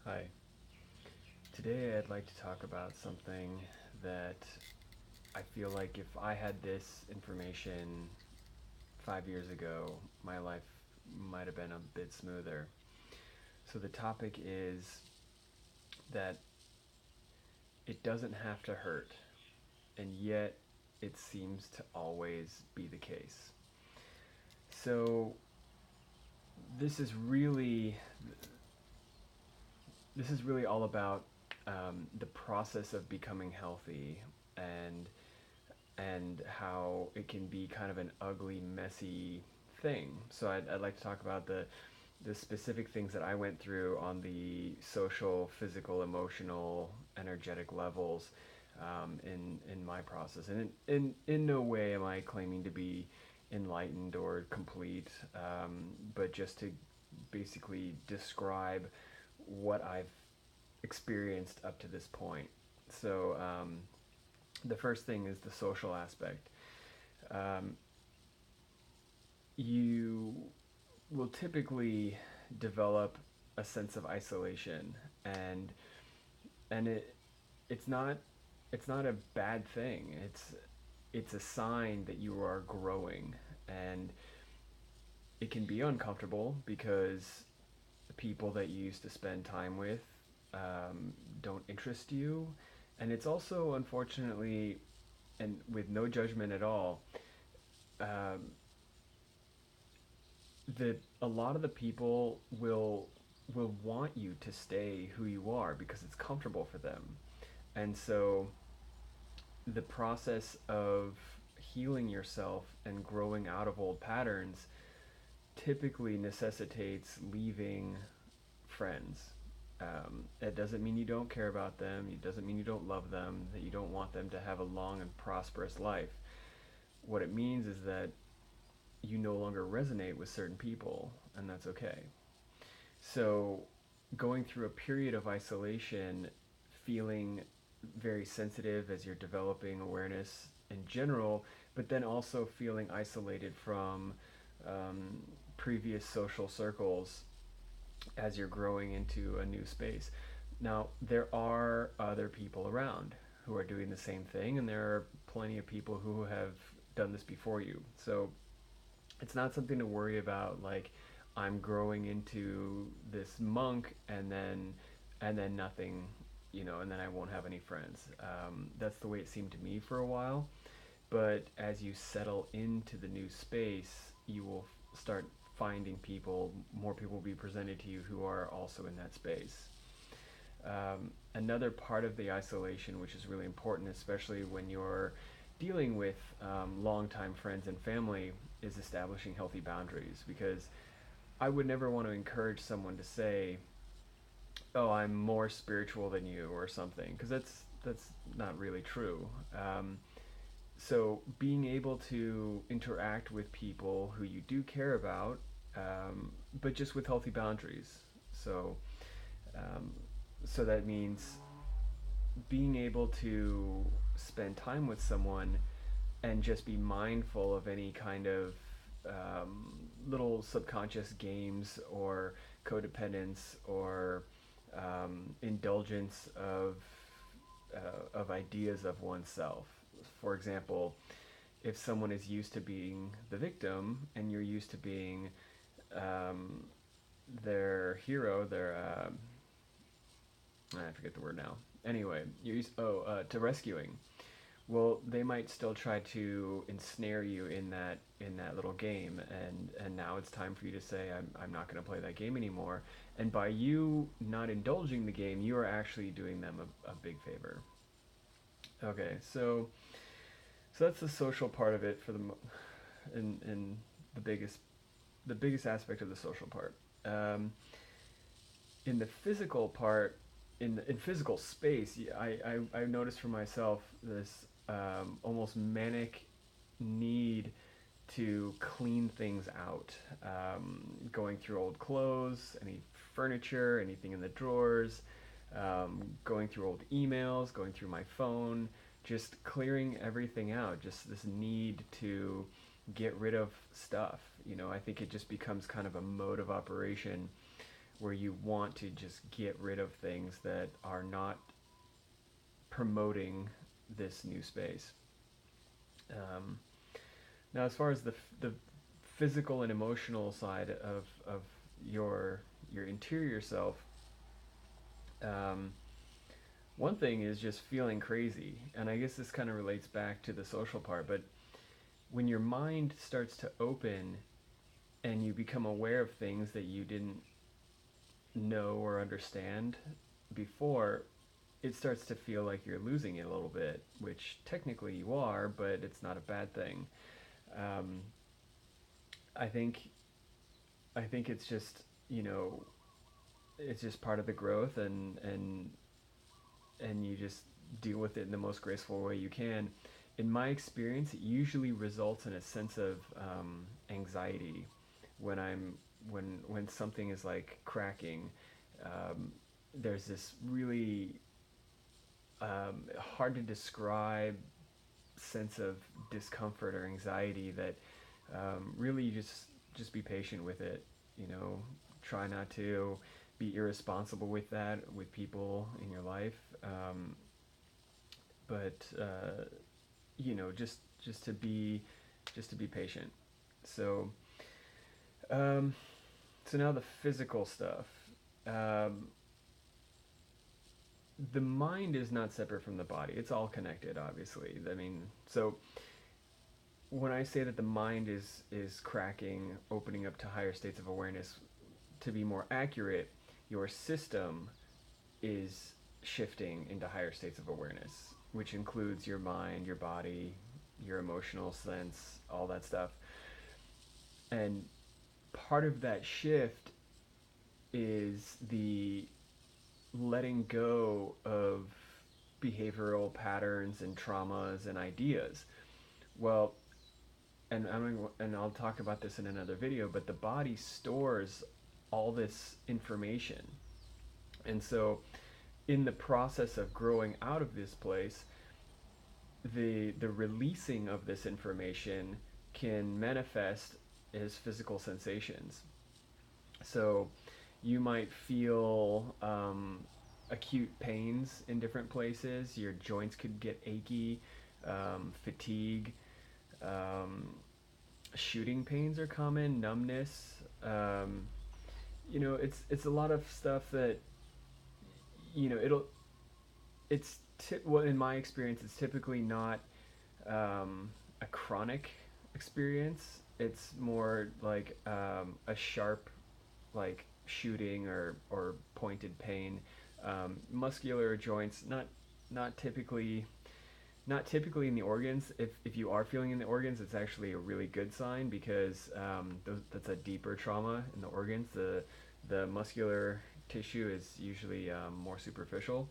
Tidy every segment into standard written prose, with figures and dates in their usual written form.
Hi. Today I'd like to talk about something that I feel like if I had this information 5 years ago, my life might have been a bit smoother. So the topic is that it doesn't have to hurt, and yet it seems to always be the case. So this is really this is really all about the process of becoming healthy and how it can be kind of an ugly, messy thing. So I'd like to talk about the specific things that I went through on the social, physical, emotional, energetic levels in my process. And in no way am I claiming to be enlightened or complete, but just to basically describe what I've experienced up to this point. So the first thing is the social aspect. Um, you will typically develop a sense of isolation, and it's not a bad thing. It's a sign that you are growing, and it can be uncomfortable because the people that you used to spend time with don't interest you, and it's also unfortunately, and with no judgment at all, um, that a lot of the people will want you to stay who you are because it's comfortable for them. And so the process of healing yourself and growing out of old patterns typically necessitates leaving friends. It doesn't mean you don't care about them. It doesn't mean you don't love them, that you don't want them to have a long and prosperous life. What it means is that you no longer resonate with certain people, and that's okay. So, going through a period of isolation, feeling very sensitive as you're developing awareness in general, but then also feeling isolated from um, previous social circles as you're growing into a new space. Now, there are other people around who are doing the same thing, and there are plenty of people who have done this before you. So, it's not something to worry about like I'm growing into this monk and then nothing, and then I won't have any friends. That's the way it seemed to me for a while. But as you settle into the new space, you will start finding people, more people will be presented to you who are also in that space. Another part of the isolation, which is really important, especially when you're dealing with longtime friends and family, is establishing healthy boundaries. Because I would never want to encourage someone to say, "Oh, I'm more spiritual than you" or something, because that's not really true. So being able to interact with people who you do care about, but just with healthy boundaries. So um, so that means being able to spend time with someone and just be mindful of any kind of little subconscious games or codependence or indulgence of ideas of oneself. For example, if someone is used to being the victim and you're used to being um, their hero, their I forget the word now. Anyway, you're used to rescuing. Well, they might still try to ensnare you in that little game, and now it's time for you to say I'm not going to play that game anymore. And by you not indulging the game, you are actually doing them a big favor. Okay, so that's the social part of it for in the biggest aspect of the social part. Um, in the physical part, in physical space, I noticed for myself this almost manic need to clean things out, going through old clothes, any furniture, anything in the drawers, going through old emails, going through my phone, just clearing everything out. Just this need to get rid of stuff. I think it just becomes kind of a mode of operation where you want to just get rid of things that are not promoting this new space. Um, Now, as far as the physical and emotional side of your your interior self, um, one thing is just feeling crazy, and I guess this kind of relates back to the social part. But when your mind starts to open and you become aware of things that you didn't know or understand before, it starts to feel like you're losing it a little bit, which technically you are, but it's not a bad thing. Um, I think I think it's just, you know, it's just part of the growth, and you just deal with it in the most graceful way you can. In my experience, it usually results in a sense of anxiety when when something is like cracking. Um, there's this really hard to describe sense of discomfort or anxiety that really you just be patient with it. You know, try not to be irresponsible with that with people in your life. But you know, just to be patient. So um, so now the physical stuff. Um, the mind is not separate from the body. It's all connected, obviously. I mean, so when I say that the mind is cracking, opening up to higher states of awareness, to be more accurate, your system is shifting into higher states of awareness, which includes your mind, your body, your emotional sense, all that stuff. And part of that shift is the letting go of behavioral patterns and traumas and ideas. Well, and I'll talk about this in another video, but the body stores all this information. And so in the process of growing out of this place, the releasing of this information can manifest as physical sensations. So you might feel acute pains in different places. Your joints could get achy, fatigue, um, shooting pains are common, numbness. You know, it's a lot of stuff that, you know, well, in my experience, it's typically not a chronic experience. It's more like a sharp, like shooting or pointed pain. Muscular joints, not typically not typically in the organs. If you are feeling in the organs, it's actually a really good sign because that's a deeper trauma in the organs. The muscular tissue is usually more superficial.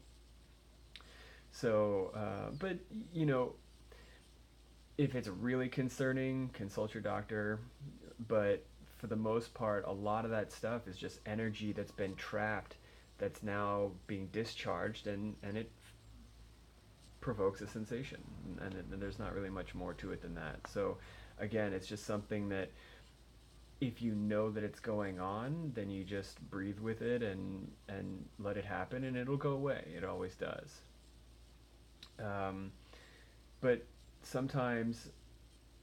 So, but you know, if it's really concerning, consult your doctor. But for the most part, a lot of that stuff is just energy that's been trapped, that's now being discharged, and it provokes a sensation. And there's not really much more to it than that. So, again, it's just something that if you know that it's going on, then you just breathe with it and let it happen, and it'll go away. It always does. Um, but sometimes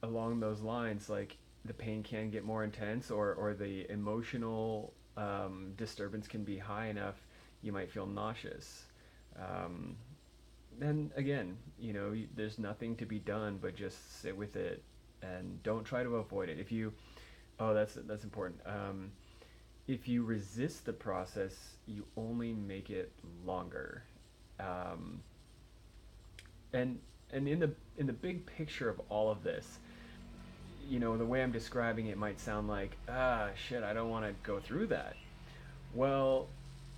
along those lines, like the pain can get more intense, or the emotional disturbance can be high enough, you might feel nauseous. Um, then again, you know, there's nothing to be done but just sit with it and don't try to avoid it. If you, oh, that's important. If you resist the process, you only make it longer. Um, and and in the big picture of all of this, you know, the way I'm describing it might sound like, ah, shit, I don't want to go through that. Well,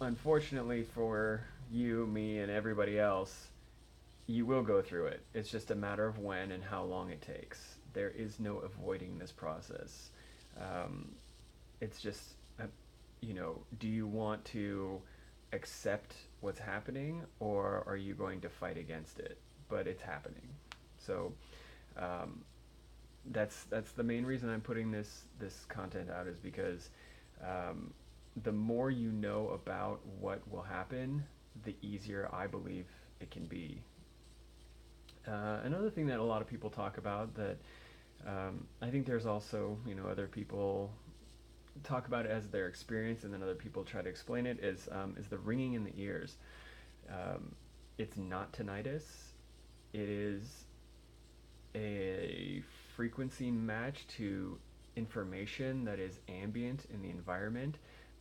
unfortunately for you, me, and everybody else, you will go through it. It's just a matter of when and how long it takes. There is no avoiding this process. Um, it's just, you know, do you want to accept what's happening, or are you going to fight against it? But it's happening. So um, that's the main reason I'm putting this content out, is because um, the more you know about what will happen, the easier I believe it can be. Another thing that a lot of people talk about that I think there's also, other people talk about it as their experience, and then other people try to explain it, is the ringing in the ears. Um, it's not tinnitus. It is a frequency match to information that is ambient in the environment,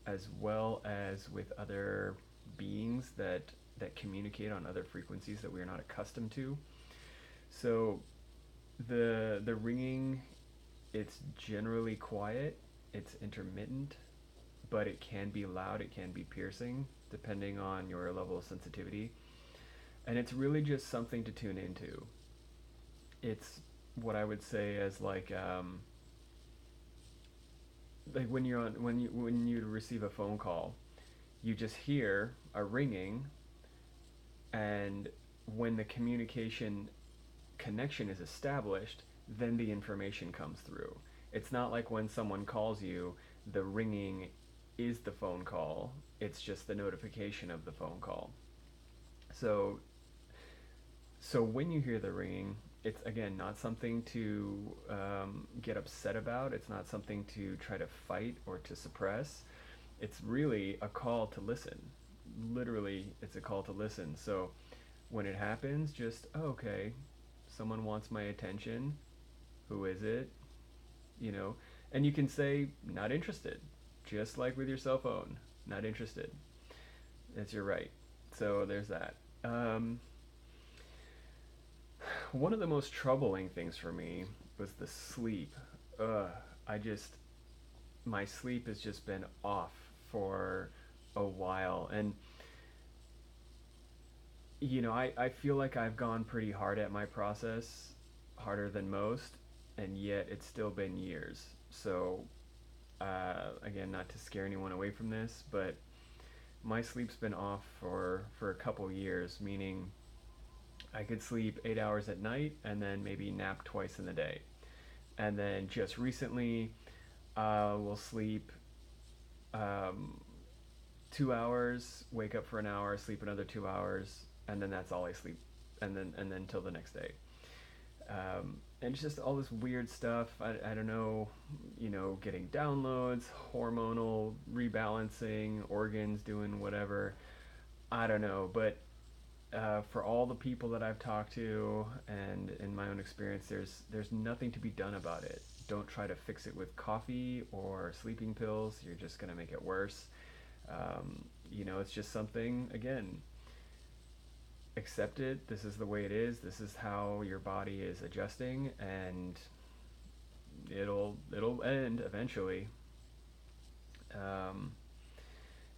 as well as with other beings that communicate on other frequencies that we are not accustomed to. So the ringing, it's generally quiet, it's intermittent, but it can be loud, it can be piercing, depending on your level of sensitivity. And it's really just something to tune into. It's what I would say as like when you're on when you receive a phone call, you just hear a ringing, and when the communication connection is established, then the information comes through. It's not like when someone calls you, the ringing is the phone call. It's just the notification of the phone call. So so when you hear the ringing, it's again not something to get upset about. It's not something to try to fight or to suppress. It's really a call to listen. Literally, it's a call to listen. So when it happens, just, oh, okay, someone wants my attention. Who is it? You know, and you can say, not interested, just like with your cell phone, not interested. That's your right. So there's that. One of the most troubling things for me was the sleep. Ugh, I just, my sleep has just been off for a while. And, I feel like I've gone pretty hard at my process, harder than most, and yet it's still been years. So, again, not to scare anyone away from this, but my sleep's been off for a couple years, meaning I could sleep 8 hours at night and then maybe nap twice in the day. And then just recently, we'll sleep um, 2 hours, wake up for an hour, sleep another 2 hours, and then that's all I sleep, and then till the next day. And it's just all this weird stuff. I don't know, getting downloads, hormonal rebalancing, organs doing whatever. I don't know, but for all the people that I've talked to and in my own experience, there's nothing to be done about it. Don't try to fix it with coffee or sleeping pills. You're just gonna make it worse. It's just something, again, accept it. This is the way it is. This is how your body is adjusting, and it'll end eventually. Um,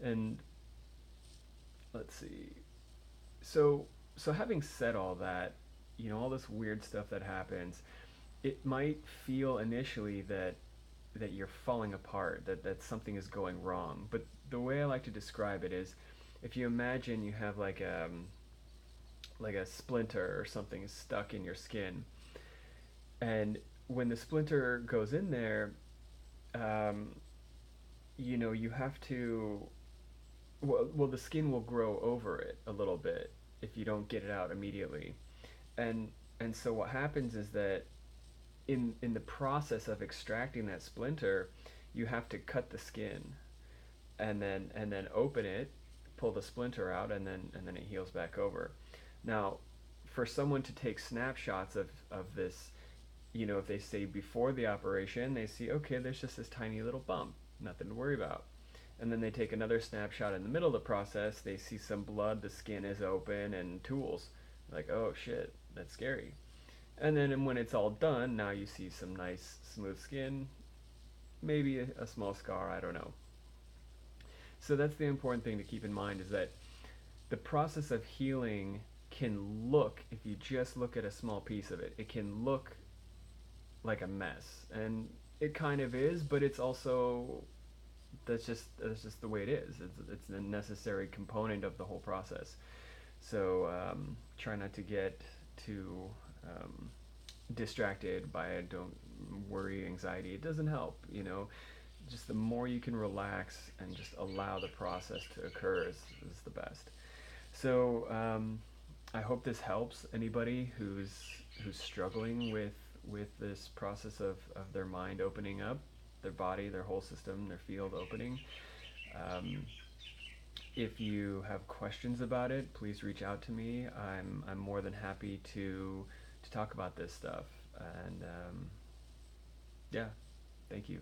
and let's see. So having said all that, all this weird stuff that happens, it might feel initially that you're falling apart, that something is going wrong. But the way I like to describe it is, if you imagine you have like a splinter or something stuck in your skin, and when the splinter goes in there, um, you have to, well, the skin will grow over it a little bit if you don't get it out immediately. And so what happens is that in the process of extracting that splinter, you have to cut the skin, and then open it, pull the splinter out, and then it heals back over. Now, for someone to take snapshots of this, if they say before the operation, they see, okay, there's just this tiny little bump, nothing to worry about. And then they take another snapshot in the middle of the process, they see some blood, the skin is open, and tools. Like, oh shit, that's scary. And then when it's all done, now you see some nice smooth skin, maybe a small scar, I don't know. So that's the important thing to keep in mind, is that the process of healing can look, if you just look at a small piece of it, it can look like a mess. And it kind of is, but it's also, that's just the way it is. It's a necessary component of the whole process. So try not to get too distracted by it. Don't worry, anxiety. It doesn't help. just the more you can relax and just allow the process to occur is the best. So I hope this helps anybody who's struggling with this process of their mind opening up, their body, their whole system, their field opening. Um, if you have questions about it, please reach out to me. I'm more than happy to talk about this stuff. And yeah, thank you.